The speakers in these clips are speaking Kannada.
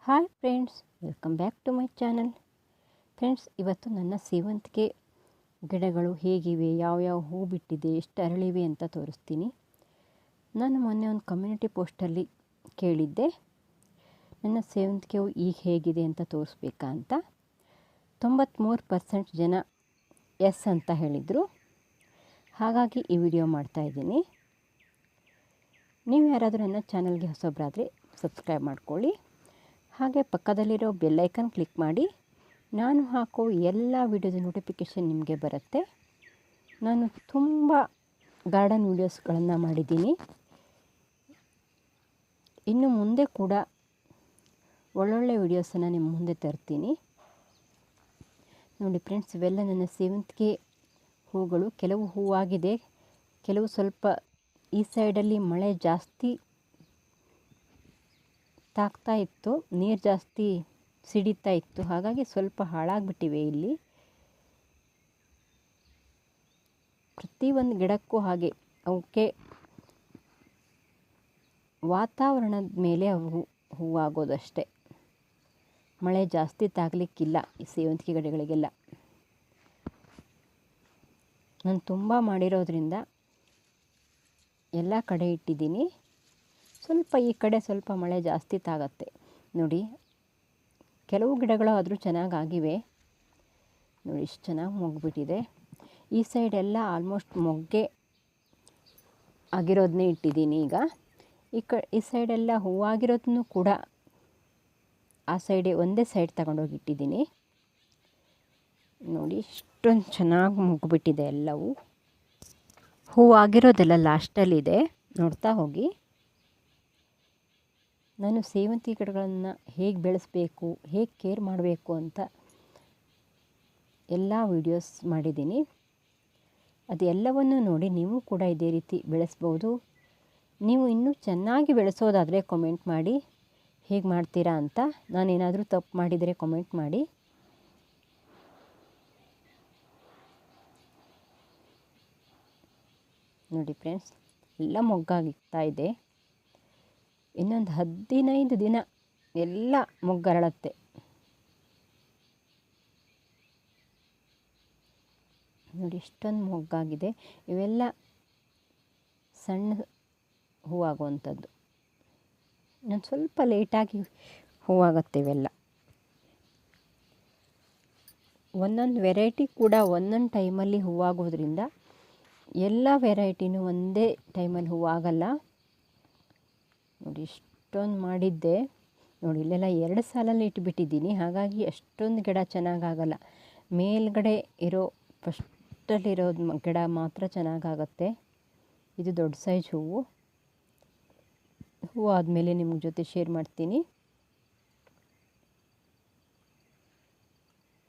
Hi friends, welcome back to my channel. Friends, ಇವತ್ತು ನನ್ನ ಸೇವಂತಿಗೆ ಗಿಡಗಳು ಹೇಗಿವೆ, ಯಾವ್ಯಾವ ಹೂ ಬಿಟ್ಟಿದೆ, ಎಷ್ಟು ಅರಳಿವೆ ಅಂತ ತೋರಿಸ್ತೀನಿ. ನಾನು ಮೊನ್ನೆ ಒಂದು ಕಮ್ಯುನಿಟಿ ಪೋಸ್ಟಲ್ಲಿ ಕೇಳಿದ್ದೆ, ನನ್ನ ಸೇವಂತಿಗೆ ಹೂ ಈಗ ಹೇಗಿದೆ ಅಂತ ತೋರಿಸ್ಬೇಕಾ ಅಂತ. 93% ಜನ ಎಸ್ ಅಂತ ಹೇಳಿದರು. ಹಾಗಾಗಿ ಈ ವಿಡಿಯೋ ಮಾಡ್ತಾಯಿದ್ದೀನಿ. ನೀವು ಯಾರಾದರೂ ನನ್ನ ಚಾನಲ್ಗೆ ಹೊಸಬರಾದರೆ ಸಬ್ಸ್ಕ್ರೈಬ್ ಮಾಡ್ಕೊಳ್ಳಿ. ಹಾಗೆ ಪಕ್ಕದಲ್ಲಿರೋ ಬೆಲ್ಲೈಕನ್ ಕ್ಲಿಕ್ ಮಾಡಿ. ನಾನು ಹಾಕೋ ಎಲ್ಲ ವಿಡಿಯೋದ ನೋಟಿಫಿಕೇಷನ್ ನಿಮಗೆ ಬರುತ್ತೆ. ನಾನು ತುಂಬ ಗಾರ್ಡನ್ ವೀಡಿಯೋಸ್ಗಳನ್ನು ಮಾಡಿದ್ದೀನಿ. ಇನ್ನು ಮುಂದೆ ಕೂಡ ಒಳ್ಳೊಳ್ಳೆ ವೀಡಿಯೋಸನ್ನು ನಿಮ್ಮ ಮುಂದೆ ತರ್ತೀನಿ. ನೋಡಿ ಫ್ರೆಂಡ್ಸ್, ಇವೆಲ್ಲ ನನ್ನ ಸೇವಂತಿಗೆ ಹೂಗಳು. ಕೆಲವು ಹೂವಾಗಿದೆ, ಕೆಲವು ಸ್ವಲ್ಪ ಈ ಸೈಡಲ್ಲಿ ಮಳೆ ಜಾಸ್ತಿ ತಾಗ್ತಾ ಇತ್ತು, ನೀರು ಜಾಸ್ತಿ ಸಿಡಿತಾ ಇತ್ತು, ಹಾಗಾಗಿ ಸ್ವಲ್ಪ ಹಾಳಾಗಿಬಿಟ್ಟಿವೆ. ಇಲ್ಲಿ ಪ್ರತಿಯೊಂದು ಗಿಡಕ್ಕೂ ಹಾಗೆ ಅವಕ್ಕೆ ವಾತಾವರಣದ ಮೇಲೆ ಅವು ಹೂವಾಗೋದಷ್ಟೇ. ಮಳೆ ಜಾಸ್ತಿ ತಾಗಲಿಕ್ಕಿಲ್ಲ ಈ ಸೇವಂತಿಗೆ ಗಿಡಗಳಿಗೆಲ್ಲ. ನಾನು ತುಂಬ ಮಾಡಿರೋದ್ರಿಂದ ಎಲ್ಲ ಕಡೆ ಇಟ್ಟಿದ್ದೀನಿ. ಸ್ವಲ್ಪ ಈ ಕಡೆ ಸ್ವಲ್ಪ ಮಳೆ ಜಾಸ್ತಿ ತಾಗತ್ತೆ. ನೋಡಿ, ಕೆಲವು ಗಿಡಗಳು ಆದರೂ ಚೆನ್ನಾಗಾಗಿವೆ. ನೋಡಿ, ಇಷ್ಟು ಚೆನ್ನಾಗಿ ಮೊಗ್ಗುಬಿಟ್ಟಿದೆ. ಈ ಸೈಡ್ ಎಲ್ಲ ಆಲ್ಮೋಸ್ಟ್ ಮೊಗ್ಗೆ ಆಗಿರೋದನ್ನೇ ಇಟ್ಟಿದ್ದೀನಿ. ಈಗ ಈ ಸೈಡೆಲ್ಲ ಹೂವಾಗಿರೋದನ್ನು ಕೂಡ ಆ ಸೈಡೇ ಒಂದೇ ಸೈಡ್ ತಗೊಂಡೋಗಿ ಇಟ್ಟಿದ್ದೀನಿ. ನೋಡಿ, ಇಷ್ಟೊಂದು ಚೆನ್ನಾಗಿ ಮೊಗ್ಗುಬಿಟ್ಟಿದೆ ಎಲ್ಲವೂ. ಹೂವಾಗಿರೋದೆಲ್ಲ ಲಾಸ್ಟಲ್ಲಿದೆ, ನೋಡ್ತಾ ಹೋಗಿ. ನಾನು ಸೇವಂತಿಗೆ ಗಿಡಗಳನ್ನು ಹೇಗೆ ಬೆಳೆಸಬೇಕು, ಹೇಗೆ ಕೇರ್ ಮಾಡಬೇಕು ಅಂತ ಎಲ್ಲ ವೀಡಿಯೋಸ್ ಮಾಡಿದ್ದೀನಿ. ಅದು ಎಲ್ಲವನ್ನು ನೋಡಿ ನೀವು ಕೂಡ ಇದೇ ರೀತಿ ಬೆಳೆಸ್ಬೋದು. ನೀವು ಇನ್ನೂ ಚೆನ್ನಾಗಿ ಬೆಳೆಸೋದಾದರೆ ಕಮೆಂಟ್ ಮಾಡಿ ಹೇಗೆ ಮಾಡ್ತೀರಾ ಅಂತ. ನಾನೇನಾದರೂ ತಪ್ಪು ಮಾಡಿದರೆ ಕಮೆಂಟ್ ಮಾಡಿ. ನೋಡಿ ಫ್ರೆಂಡ್ಸ್, ಎಲ್ಲ ಮೊಗ್ಗಾಗಿರ್ತಾ ಇದೆ. ಇನ್ನೊಂದು 15 ದಿನ ಎಲ್ಲ ಮೊಗ್ಗರಳತ್ತೆ. ನೋಡಿ, ಇಷ್ಟೊಂದು ಮೊಗ್ಗಾಗಿದೆ. ಇವೆಲ್ಲ ಸಣ್ಣ ಹೂವಾಗುವಂಥದ್ದು. ಇನ್ನೊಂದು ಸ್ವಲ್ಪ ಲೇಟಾಗಿ ಹೂವಾಗುತ್ತೆ ಇವೆಲ್ಲ. ಒಂದೊಂದು ವೆರೈಟಿ ಕೂಡ ಒಂದೊಂದು ಟೈಮಲ್ಲಿ ಹೂವಾಗೋದ್ರಿಂದ ಎಲ್ಲ ವೆರೈಟಿನೂ ಒಂದೇ ಟೈಮಲ್ಲಿ ಹೂವಾಗಲ್ಲ. ನೋಡಿ, ಇಷ್ಟೊಂದು ಮಾಡಿದ್ದೆ. ನೋಡಿ, ಇಲ್ಲೆಲ್ಲ 2 ಸಾಲಲ್ಲಿ ಇಟ್ಬಿಟ್ಟಿದ್ದೀನಿ, ಹಾಗಾಗಿ ಅಷ್ಟೊಂದು ಗಿಡ ಚೆನ್ನಾಗಾಗಲ್ಲ. ಮೇಲ್ಗಡೆ ಇರೋ ಫಸ್ಟಲ್ಲಿರೋದು ಗಿಡ ಮಾತ್ರ ಚೆನ್ನಾಗಾಗತ್ತೆ. ಇದು ದೊಡ್ಡ ಸೈಜ್ ಹೂವು ಆದಮೇಲೆ ನಿಮ್ಮ ಜೊತೆ ಶೇರ್ ಮಾಡ್ತೀನಿ.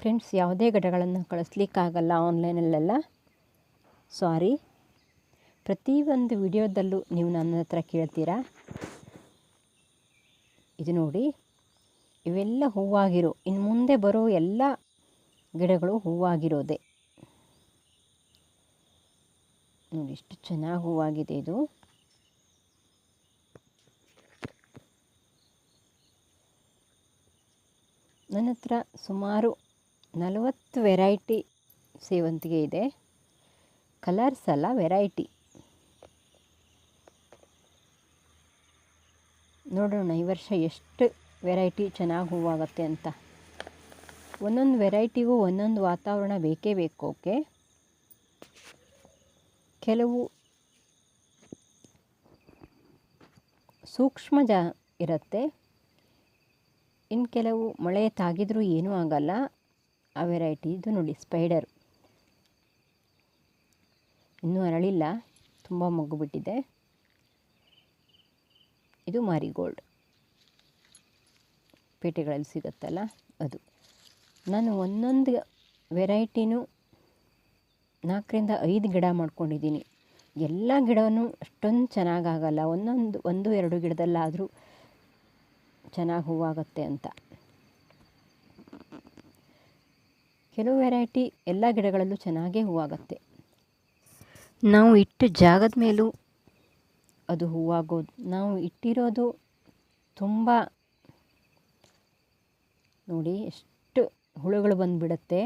ಫ್ರೆಂಡ್ಸ್, ಯಾವುದೇ ಗಿಡಗಳನ್ನು ಕಳಿಸ್ಲಿಕ್ಕಾಗಲ್ಲ ಆನ್ಲೈನಲ್ಲೆಲ್ಲ, ಸಾರಿ. ಪ್ರತಿಯೊಂದು ವಿಡಿಯೋದಲ್ಲೂ ನೀವು ನನ್ನ ಹತ್ರ ಕೇಳ್ತೀರಾ. ಇದು ನೋಡಿ, ಇವೆಲ್ಲ ಹೂವಾಗಿರೋ, ಇನ್ನು ಮುಂದೆ ಬರೋ ಎಲ್ಲ ಗಿಡಗಳು ಹೂವಾಗಿರೋದೆ. ನೋಡಿ, ಎಷ್ಟು ಚೆನ್ನಾಗಿ ಹೂವಾಗಿದೆ ಇದು. ನನ್ನ ಹತ್ರ ಸುಮಾರು 40 ವೆರೈಟಿ ಸೇವಂತಿಗೆ ಇದೆ. ಕಲರ್ಸ್ ಅಲ್ಲ, ವೆರೈಟಿ. ನೋಡೋಣ ಈ ವರ್ಷ ಎಷ್ಟು ವೆರೈಟಿ ಚೆನ್ನಾಗಿ ಹೂವಾಗುತ್ತೆ ಅಂತ. ಒಂದೊಂದು ವೆರೈಟಿಗೂ ಒಂದೊಂದು ವಾತಾವರಣ ಬೇಕೇ ಬೇಕು. ಓಕೆ, ಕೆಲವು ಸೂಕ್ಷ್ಮ ಇರುತ್ತೆ, ಇನ್ನು ಕೆಲವು ಮಳೆ ತಾಗಿದ್ರೂ ಏನೂ ಆಗಲ್ಲ. ಆ ವೆರೈಟಿ ಇದು ನೋಡಿ, ಸ್ಪೈಡರ್ ಇನ್ನೂ ಅರಳಿಲ್ಲ, ತುಂಬ ಮೊಗ್ಗುಬಿಟ್ಟಿದೆ. ಇದು ಮಾರಿಗೋಲ್ಡ್, ಪೇಟೆಗಳಲ್ಲಿ ಸಿಗುತ್ತಲ್ಲ ಅದು. ನಾನು ಒಂದೊಂದು ವೆರೈಟಿನೂ 4ರಿಂದ 5 ಗಿಡ ಮಾಡ್ಕೊಂಡಿದ್ದೀನಿ. ಎಲ್ಲ ಗಿಡವೂ ಅಷ್ಟೊಂದು ಚೆನ್ನಾಗಾಗಲ್ಲ, 1-2 ಗಿಡದಲ್ಲಾದರೂ ಚೆನ್ನಾಗಿ ಹೂವಾಗುತ್ತೆ ಅಂತ. ಕೆಲವು ವೆರೈಟಿ ಎಲ್ಲ ಗಿಡಗಳಲ್ಲೂ ಚೆನ್ನಾಗೇ ಹೂವಾಗುತ್ತೆ. ನಾವು ಇಟ್ಟು ಜಾಗದ ಮೇಲೂ ಅದು ಹೂವಾಗೋದು. ನಾವು ಇಟ್ಟಿರೋದು ತುಂಬ ನೋಡಿ ಎಷ್ಟು ಹುಳುಗಳು ಬಂದುಬಿಡುತ್ತೆ.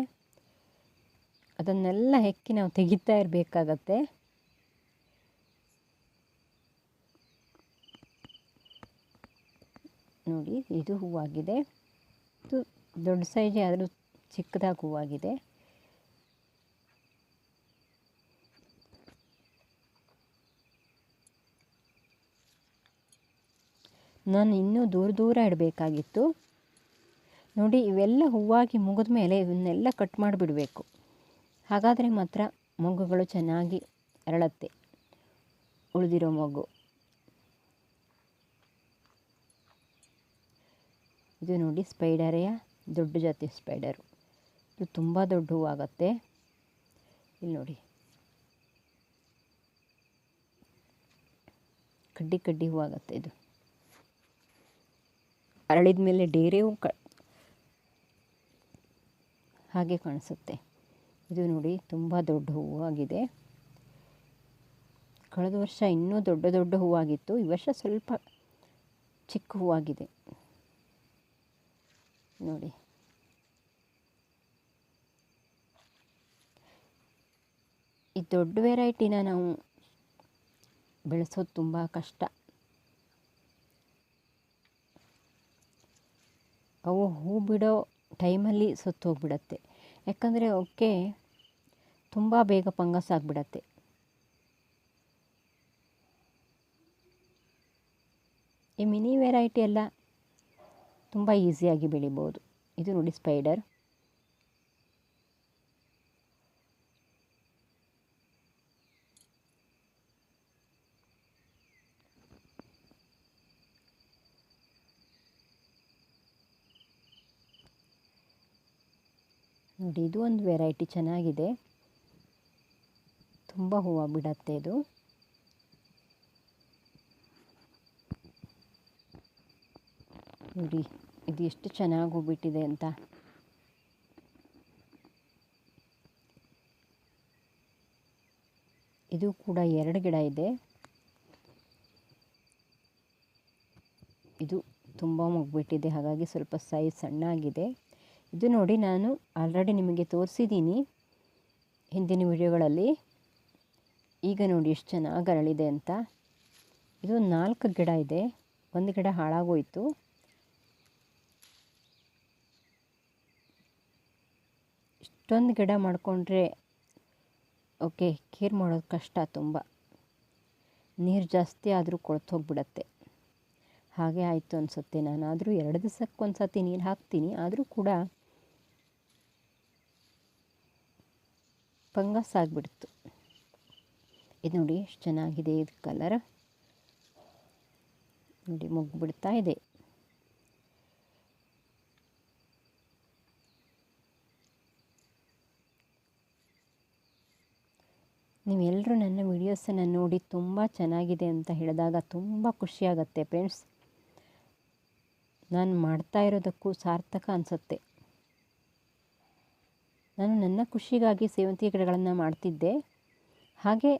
ಅದನ್ನೆಲ್ಲ ಹೆಕ್ಕಿ ನಾವು ತೆಗಿತಾ ಇರಬೇಕಾಗತ್ತೆ. ನೋಡಿ ಇದು ಹೂವಾಗಿದೆ. ಇದು ದೊಡ್ಡ ಸೈಜೇ ಆದರೂ ಚಿಕ್ಕದಾಗಿ ಹೂವಾಗಿದೆ. ನಾನು ಇನ್ನೂ ದೂರ ದೂರ ಇಡಬೇಕಾಗಿತ್ತು. ನೋಡಿ ಇವೆಲ್ಲ ಹೂವಾಗಿ ಮುಗಿದ ಮೇಲೆ ಇವನ್ನೆಲ್ಲ ಕಟ್ ಮಾಡಿಬಿಡಬೇಕು. ಹಾಗಾದರೆ ಮಾತ್ರ ಮೊಗ್ಗುಗಳು ಚೆನ್ನಾಗಿ ಅರಳುತ್ತೆ. ಉಳಿದಿರೋ ಮೊಗ್ಗು ಇದು ನೋಡಿ ಸ್ಪೈಡರೆಯ ದೊಡ್ಡ ಜಾತಿ ಸ್ಪೈಡರು. ಇದು ತುಂಬ ದೊಡ್ಡ ಹೂವಾಗತ್ತೆ. ಇಲ್ಲಿ ನೋಡಿ ಕಡ್ಡಿ ಕಡ್ಡಿ ಹೂವಾಗತ್ತೆ. ಇದು ಅರಳಿದ ಮೇಲೆ ಡೇರೆ ಹೂ ಹಾಗೆ ಕಾಣಿಸುತ್ತೆ. ಇದು ನೋಡಿ ತುಂಬ ದೊಡ್ಡ ಹೂವಾಗಿದೆ. ಕಳೆದ ವರ್ಷ ಇನ್ನೂ ದೊಡ್ಡ ದೊಡ್ಡ ಹೂವಾಗಿತ್ತು. ಈ ವರ್ಷ ಸ್ವಲ್ಪ ಚಿಕ್ಕ ಹೂವಾಗಿದೆ ನೋಡಿ. ಈ ದೊಡ್ಡ ವೆರೈಟಿನ ನಾವು ಬೆಳೆಸೋದು ತುಂಬ ಕಷ್ಟ. ಅವು ಹೂ ಬಿಡೋ ಟೈಮಲ್ಲಿ ಸತ್ತು ಹೋಗ್ಬಿಡತ್ತೆ. ಯಾಕಂದರೆ ಅವಕ್ಕೆ ತುಂಬ ಬೇಗ ಫಂಗಸ್ ಆಗಿಬಿಡತ್ತೆ. ಈ ಮಿನಿ ವೆರೈಟಿ ಎಲ್ಲ ತುಂಬ ಈಸಿಯಾಗಿ ಬೆಳಿಬೋದು. ಇದು ನೋಡಿ ಸ್ಪೈಡರ್. ನೋಡಿ ಇದು ಒಂದು ವೆರೈಟಿ ಚೆನ್ನಾಗಿದೆ. ತುಂಬ ಹೂವು ಬಿಡತ್ತೆ ಇದು. ನೋಡಿ ಇದು ಎಷ್ಟು ಚೆನ್ನಾಗಿ ಹೂ ಬಿಟ್ಟಿದೆ ಅಂತ. ಇದು ಕೂಡ 2 ಗಿಡ ಇದೆ. ಇದು ತುಂಬ ಮುಗ್ಬಿಟ್ಟಿದೆ, ಹಾಗಾಗಿ ಸ್ವಲ್ಪ ಸೈಜ್ ಸಣ್ಣಾಗಿದೆ. ಇದು ನೋಡಿ ನಾನು ಆಲ್ರೆಡಿ ನಿಮಗೆ ತೋರಿಸಿದ್ದೀನಿ ಹಿಂದಿನ ವಿಡಿಯೋಗಳಲ್ಲಿ. ಈಗ ನೋಡಿ ಎಷ್ಟು ಚೆನ್ನಾಗಿ ಅರಳಿದೆ ಅಂತ. ಇದು 4 ಗಿಡ ಇದೆ. 1 ಗಿಡ ಹಾಳಾಗೋಯಿತು. ಇಷ್ಟೊಂದು ಗಿಡ ಮಾಡಿಕೊಂಡ್ರೆ ಓಕೆ ಕೇರ್ ಮಾಡೋದು ಕಷ್ಟ ತುಂಬ. ನೀರು ಜಾಸ್ತಿ ಆದರೂ ಕೊಳ್ತು ಹೋಗಿಬಿಡತ್ತೆ. ಹಾಗೆ ಆಯಿತು ಅನಿಸುತ್ತೆ. ನಾನಾದರೂ 2 ದಿವಸಕ್ಕೊಂದು ಸತಿ ನೀರು ಹಾಕ್ತೀನಿ, ಆದರೂ ಕೂಡ ಫಂಗಸ್ ಆಗಿಬಿಡ್ತು. ಇದು ನೋಡಿ ಎಷ್ಟು ಚೆನ್ನಾಗಿದೆ ಇದು ಕಲರ್. ನೋಡಿ ಮೊಗ್ಗು ಬಿಡ್ತಾ ಇದೆ. ನೀವೆಲ್ಲರೂ ನನ್ನ ವಿಡಿಯೋಸನ್ನು ನೋಡಿ ತುಂಬ ಚೆನ್ನಾಗಿದೆ ಅಂತ ಹೇಳಿದಾಗ ತುಂಬ ಖುಷಿಯಾಗತ್ತೆ ಫ್ರೆಂಡ್ಸ್. ನಾನು ಮಾಡ್ತಾ ಇರೋದಕ್ಕೂ ಸಾರ್ಥಕ ಅನಿಸುತ್ತೆ. ನಾನು ನನ್ನ ಖುಷಿಗಾಗಿ ಸೇವಂತಿಗೆ ಗಿಡಗಳನ್ನು ಮಾಡ್ತಿದ್ದೆ. ಹಾಗೆ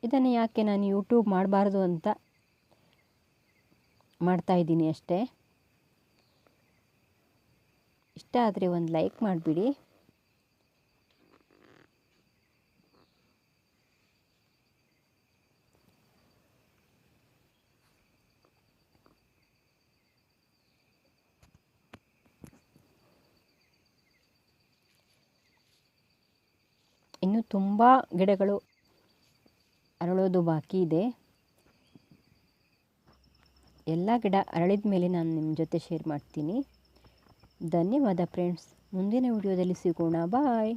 ಇದನ್ನು ಯಾಕೆ ನಾನು ಯೂಟ್ಯೂಬ್ ಮಾಡಬಾರ್ದು ಅಂತ ಮಾಡ್ತಾಯಿದ್ದೀನಿ ಅಷ್ಟೇ. ಇಷ್ಟ ಆದರೆ ಒಂದು ಲೈಕ್ ಮಾಡಿಬಿಡಿ. ಇನ್ನು ತುಂಬ ಗಿಡಗಳು ಅರಳೋದು ಬಾಕಿ ಇದೆ. ಎಲ್ಲ ಗಿಡ ಅರಳಿದ ಮೇಲೆ ನಾನು ನಿಮ್ಮ ಜೊತೆ ಶೇರ್ ಮಾಡ್ತೀನಿ. ಧನ್ಯವಾದ ಫ್ರೆಂಡ್ಸ್. ಮುಂದಿನ ವಿಡಿಯೋದಲ್ಲಿ ಸಿಗೋಣ. ಬಾಯ್.